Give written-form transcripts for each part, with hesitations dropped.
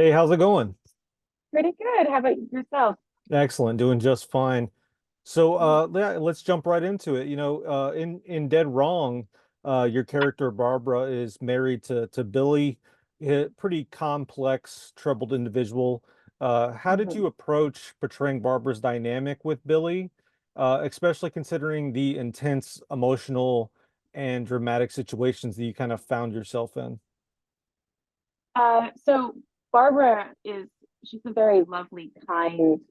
Hey, how's it going? Pretty good. How about yourself? Excellent, doing just fine. So, yeah, let's jump right into it. In Dead Wrong, your character Barbara is married to Billy, a pretty complex, troubled individual. How did Mhm. you approach portraying Barbara's dynamic with Billy, especially considering the intense, emotional, and dramatic situations that you kind of found yourself in? So Barbara she's a very lovely, kind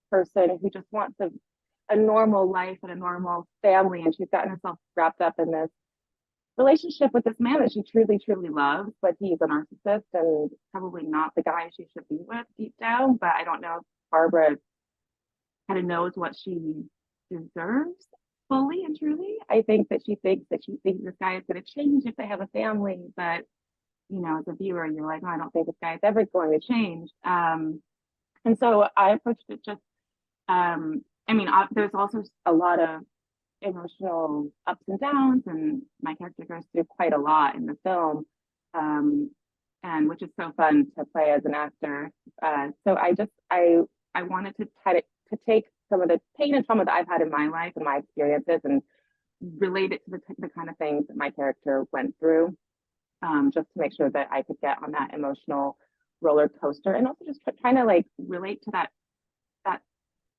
person who just wants a normal life and a normal family. And she's gotten herself wrapped up in this relationship with this man that she truly, truly loves, but he's a narcissist and probably not the guy she should be with deep down. But I don't know if Barbara kind of knows what she deserves fully and truly. I think that she thinks this guy is going to change if they have a family, but as a viewer, you're like, oh, I don't think this guy is ever going to change. And so I approached it just, there's also a lot of emotional ups and downs, and my character goes through quite a lot in the film, um, and which is so fun to play as an actor. So I wanted to try to take some of the pain and trauma that I've had in my life and my experiences and relate it to the kind of things that my character went through, just to make sure that I could get on that emotional roller coaster, and also just trying to like relate to that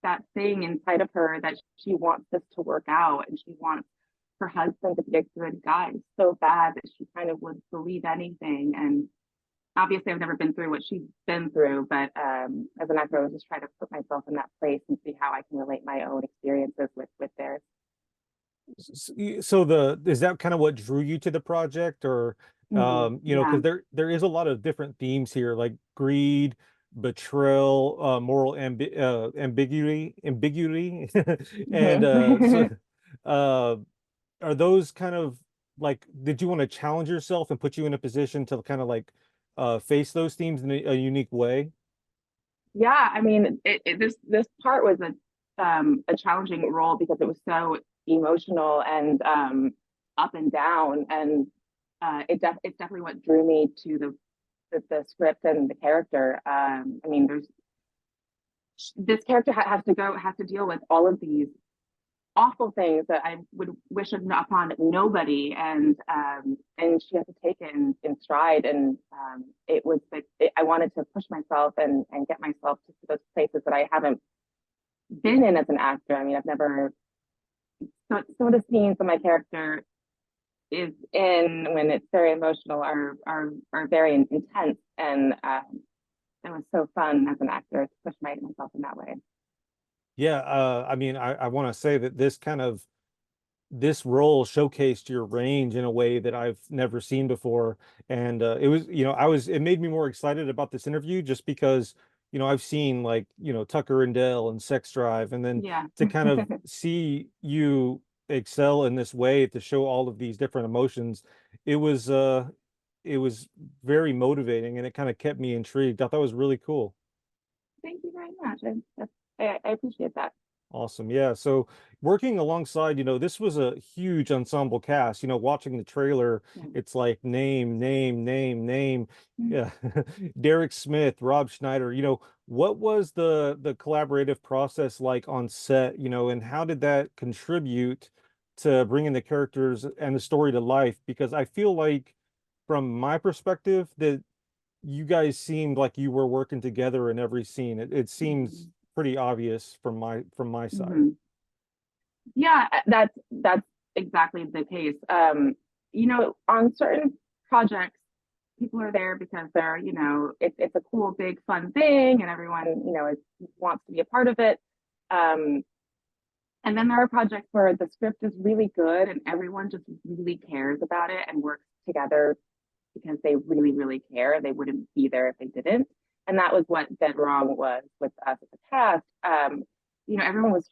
that thing inside of her that she wants this to work out, and she wants her husband to be a good guy so bad that she kind of would believe anything. And obviously, I've never been through what she's been through, but as an actor, I was just trying to put myself in that place and see how I can relate my own experiences with theirs. So is that kind of what drew you to the project, or Yeah. because there is a lot of different themes here, like greed, betrayal, moral ambiguity, and uh, are those kind of like, did you want to challenge yourself and put you in a position to kind of like face those themes in a unique way? Yeah, I mean, this part was a challenging role because it was so emotional and up and down, and it's definitely what drew me to the script and the character. I mean, there's this character has to deal with all of these awful things that I would wish upon nobody, and she has to take it in stride. And it was like I wanted to push myself and get myself to those places that I haven't been in as an actor. I mean, I've never some of the scenes that my character is in when it's very emotional are very intense, and it was so fun as an actor to push myself in that way. Yeah, I mean, I want to say that this role showcased your range in a way that I've never seen before. And it was, it made me more excited about this interview just because, I've seen like, Tucker and Dale and Sex Drive, and then Yeah. to kind of see you excel in this way to show all of these different emotions, it was uh it was very motivating, and it kind of kept me intrigued. I thought it was really cool. Thank you very much. I appreciate that. Awesome. Yeah. So working alongside, this was a huge ensemble cast. Watching the trailer, Yeah. it's like name, name, name, name. Yeah. Derek Smith, Rob Schneider, what was the collaborative process like on set, and how did that contribute to bringing the characters and the story to life? Because I feel like from my perspective that you guys seemed like you were working together in every scene. It seems pretty obvious from my side. Mm-hmm. Yeah, that's exactly the case. On certain projects, people are there because they're, it's a cool, big, fun thing, and everyone, wants to be a part of it. Um, and then there are projects where the script is really good and everyone just really cares about it and works together because they really, really care. They wouldn't be there if they didn't. And that was what Dead Wrong was with us as a cast. Everyone was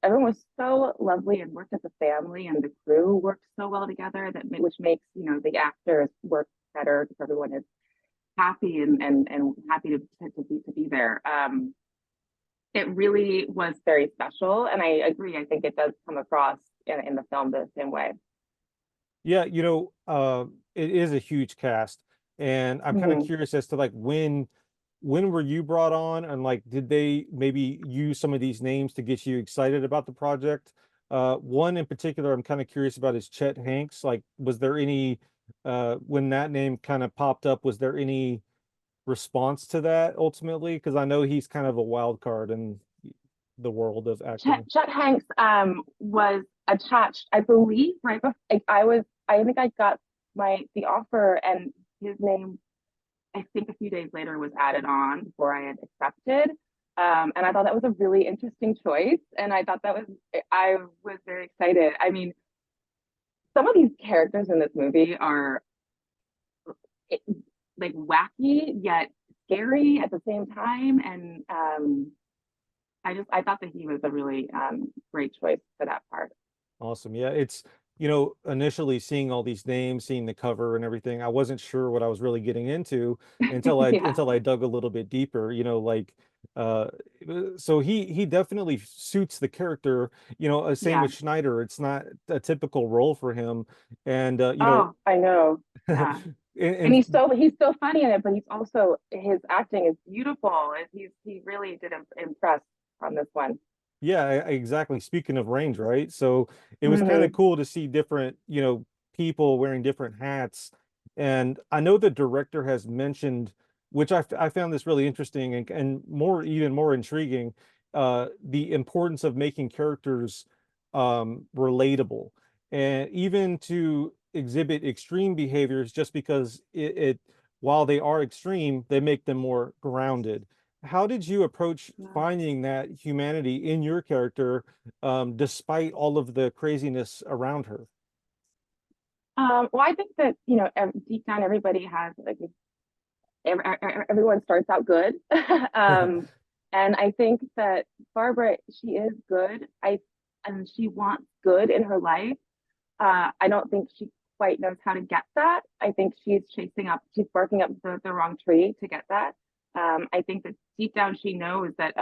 everyone was so lovely and worked as a family, and the crew worked so well together which makes the actors work better because everyone is happy and happy to be there. It really was very special, and I agree. I think it does come across in the film the same way. Yeah, it is a huge cast, and I'm kind of Mm-hmm. curious as to like when when were you brought on, and like did they maybe use some of these names to get you excited about the project? One in particular I'm kind of curious about is Chet Hanks. Like, was there any when that name kind of popped up, was there any response to that ultimately? Because I know he's kind of a wild card in the world of acting. Chet Hanks was attached, I believe, right before I think I got the offer, and his name, I think a few days later, was added on before I had accepted. And I thought that was a really interesting choice. And I was very excited. I mean, some of these characters in this movie are eh, like wacky yet scary at the same time. And I thought that he was a really great choice for that part. Awesome. Yeah, it's, initially seeing all these names, seeing the cover and everything, I wasn't sure what I was really getting into Yeah. until I dug a little bit deeper, like uh so he definitely suits the character, same Yeah. with Schneider. It's not a typical role for him. And Oh, I know. Yeah. And and he's so funny in it, but he's also, his acting is beautiful. He really did impress on this one. yeah, exactly. Speaking of range, right? So it was kind of Hmm. cool to see different, people wearing different hats. And I know the director has mentioned, which I found this really interesting and more, even more intriguing, the importance of making characters relatable, and even to exhibit extreme behaviors just because while they are extreme, they make them more grounded. How did you approach finding that humanity in your character, despite all of the craziness around her? Well, I think that, deep down, everybody has like everyone starts out good. um, and I think that Barbara, she is good. And she wants good in her life. I don't think she quite knows how to get that. I think she's barking up the wrong tree to get that. I think that deep down she knows that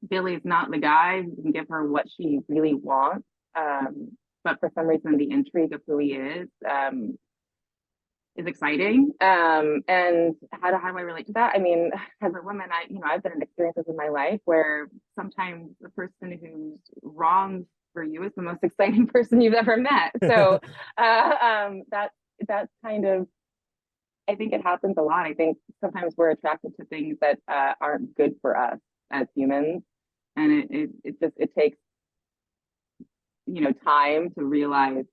Billy is not the guy who can give her what she really wants. But for some reason, the intrigue of who he is exciting. And how do I relate to that? I mean, as a woman, I've been in experiences in my life where sometimes the person who's wrong for you is the most exciting person you've ever met. So that's kind of, I think it happens a lot. I think sometimes we're attracted to things that aren't good for us as humans, and it takes time to realize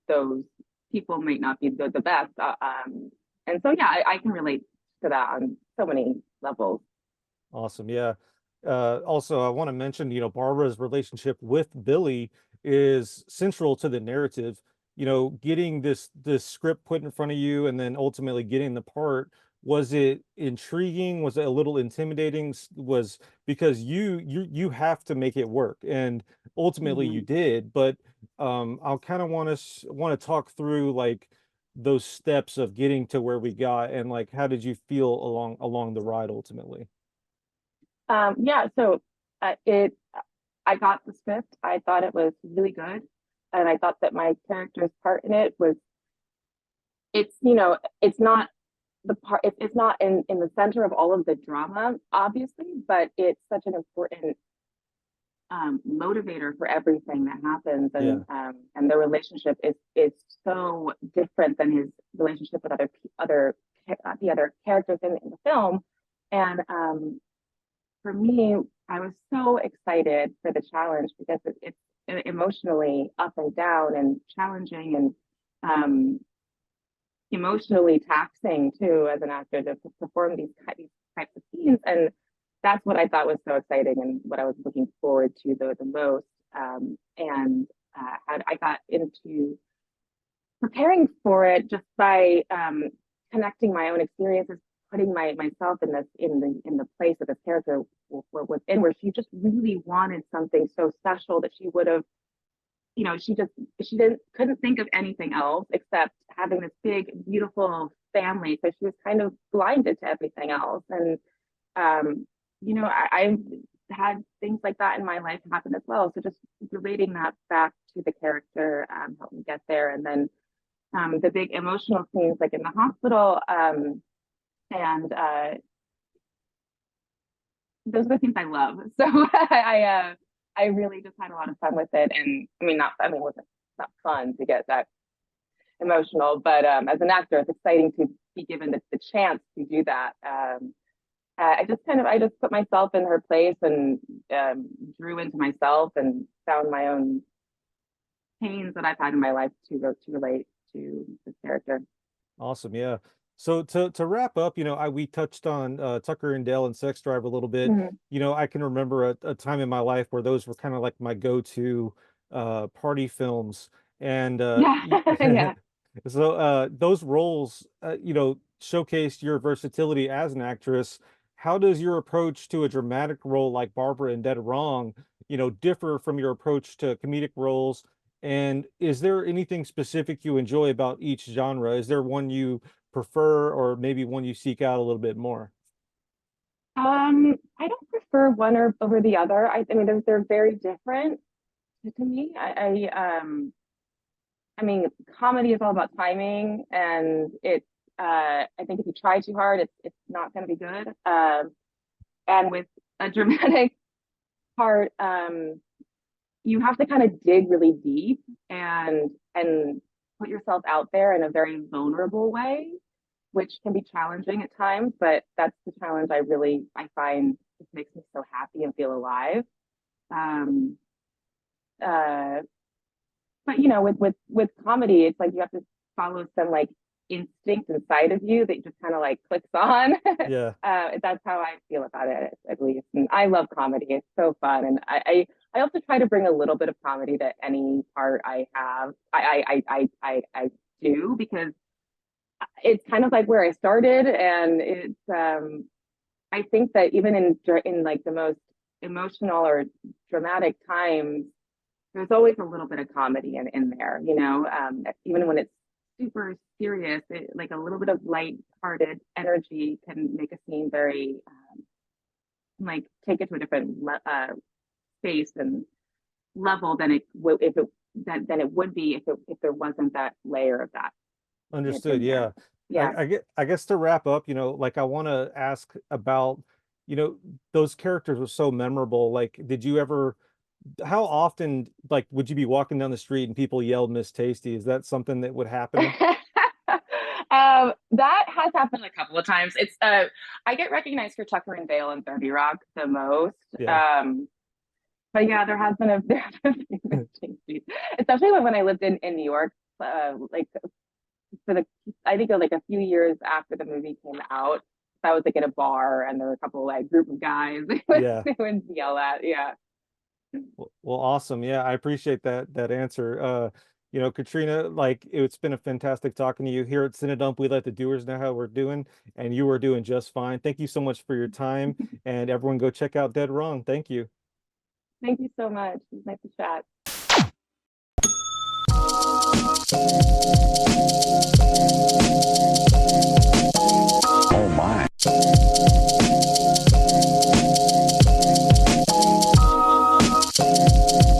those people might not be the best. And so, yeah, I can relate to that on so many levels. Awesome. Yeah. Also, I want to mention, Barbara's relationship with Billy is central to the narrative. Getting this script put in front of you and then ultimately getting the part, was it intriguing? Was it a little intimidating? Was because you have to make it work, and ultimately you Mhm. did. But I'll kind of want to talk through like those steps of getting to where we got, and like how did you feel along the ride ultimately? Yeah, so I got the script. I thought it was really good, and I thought that my character's part in it was, it's not it's not in the center of all of the drama, obviously, but it's such an important motivator for everything that happens, Yeah. and the relationship is so different than his relationship with the other characters in the film. And for me, I was so excited for the challenge because it's emotionally up and down and challenging, and emotionally taxing too as an actor to perform these types of scenes. And that's what I thought was so exciting and what I was looking forward to the most. And I got into preparing for it just by connecting my own experiences, putting myself in the place of this character was in, where she just really wanted something so special that she would have, she didn't couldn't think of anything else except having this big beautiful family, so she was kind of blinded to everything else. And um I've had things like that in my life happen as well, so just relating that back to the character helped me get there. And then the big emotional scenes, like in the hospital, And those are the things I love. So I really just had a lot of fun with it. And I mean, not, I mean, it wasn't not fun to get that emotional, but as an actor, it's exciting to be given the chance to do that. I just put myself in her place and drew into myself and found my own pains that I've had in my life to relate to this character. Awesome. Yeah. So to wrap up, we touched on Tucker and Dale and Sex Drive a little bit. Mhm. I can remember a time in my Yeah. life where those were kind of like my go-to party films. And Yeah. Yeah. so those roles, showcased your versatility as an actress. How does your approach to a dramatic role like Barbara in Dead Wrong, differ from your approach to comedic roles? And is there anything specific you enjoy about each genre? Is there one you prefer or maybe one you seek out a little bit more? I don't prefer one or over the other. I mean, they're very different to me. I mean, comedy is all about timing, and I think if you try too hard, it's not going to be good. And with a dramatic part, you have to kind of dig really deep and put yourself out there in a very vulnerable way, which can be challenging at times. But that's the challenge I find just makes me so happy and feel alive. Um, uh, but you know, with comedy, it's like you have to follow some like instinct inside of you that just kind of like clicks on. Yeah, That's how I feel about it, at least. And I love comedy; it's so fun, and I also try to bring a little bit of comedy to any part I have. I do because it's kind of like where I started, and it's I think that even in like the most emotional or dramatic times there's always a little bit of comedy in there, you know, even when it's super serious, like a little bit of light-hearted energy can make a scene very, like take it to a different space and level than it would if it than it would be if there wasn't that layer of that understood. in there. Yeah. Yeah. I guess to wrap up, like I want to ask about, those characters were so memorable. Like, did you ever, how often, like, would you be walking down the street and people yelled Miss Tasty? Is that something that would happen? That has happened a couple of times. It's I get recognized for Tucker and Dale and 30 Rock the most. Yeah. But yeah, there has been a few mistakes, especially when I lived in New York. Like for the I think like a few years after the movie came out, I was like in a bar and there were a couple like group of guys Yeah. they would yell at. Yeah. Well, awesome. Yeah, I appreciate that answer. Katrina, like it's been a fantastic talking to you. Here at CineDump, we let the doers know how we're doing, and you are doing just fine. Thank you so much for your time, and everyone go check out Dead Wrong. Thank you. Thank you so much. It was nice to chat.